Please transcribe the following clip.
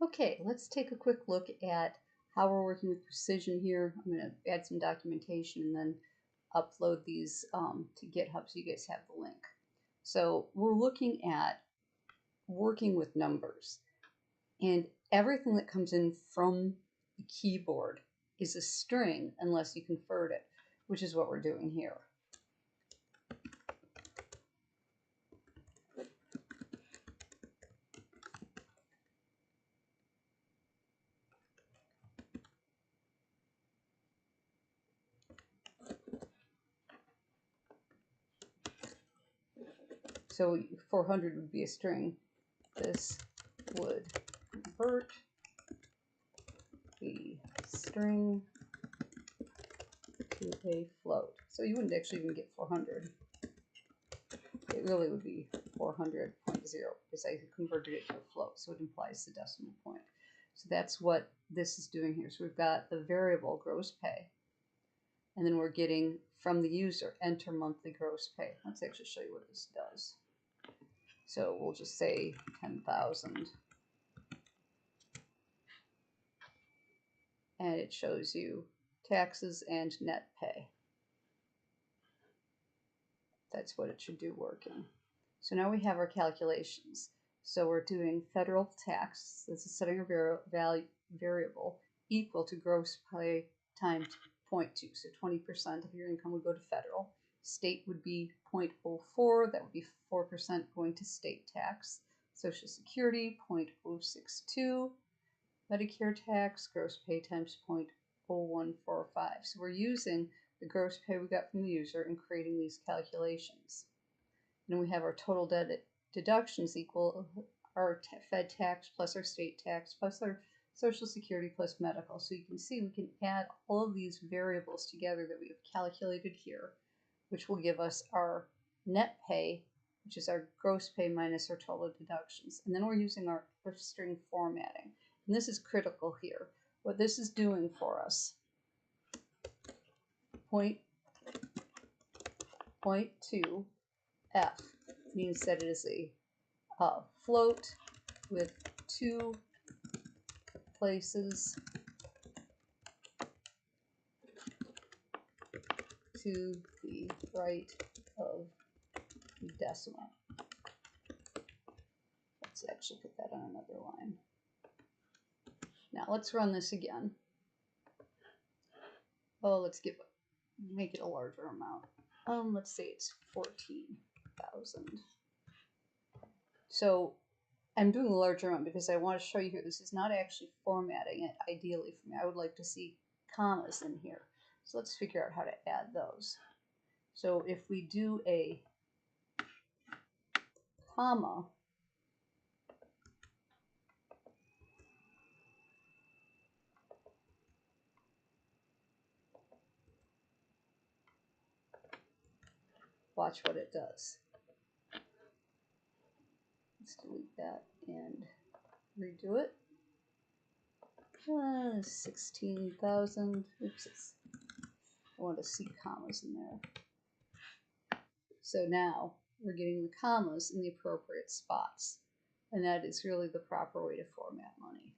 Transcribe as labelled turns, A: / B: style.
A: Okay, let's take a quick look at how we're working with precision here. I'm going to add some documentation and then upload these to GitHub so you guys have the link. So we're looking at working with numbers, and everything that comes in from the keyboard is a string unless you convert it, which is what we're doing here. So 400 would be a string. This would convert the string to a float. So you wouldn't actually even get 400. It really would be 400.0 because I converted it to a float, so it implies the decimal point. So that's what this is doing here. So we've got the variable gross pay, and then we're getting from the user enter monthly gross pay. Let's actually show you what this does. So we'll just say 10,000, and it shows you taxes and net pay. That's what it should do working. So now we have our calculations. So we're doing federal tax. This is setting a variable equal to gross pay times 0.2. So 20% of your income would go to federal. State would be 0.04. That would be 4% going to state tax. Social Security, 0.062. Medicare tax, gross pay times 0.0145. So we're using the gross pay we got from the user and creating these calculations. And we have our total deductions equal our Fed tax plus our state tax plus our Social Security plus medical. So you can see we can add all of these variables together that we have calculated here, which will give us our net pay, which is our gross pay minus our total deductions. And then we're using our string formatting. And this is critical here. What this is doing for us, point 2 F means that it is a float with two places to the right of the decimal. Let's actually put that on another line. Now let's run this again. Oh, let's make it a larger amount. Let's say it's 14,000. So I'm doing a larger amount because I want to show you here this is not actually formatting it ideally for me. I would like to see commas in here. So let's figure out how to add those. So if we do a comma, watch what it does. Let's delete that and redo it. 16,000. Oops, I want to see commas in there. So now we're getting the commas in the appropriate spots. And that is really the proper way to format money.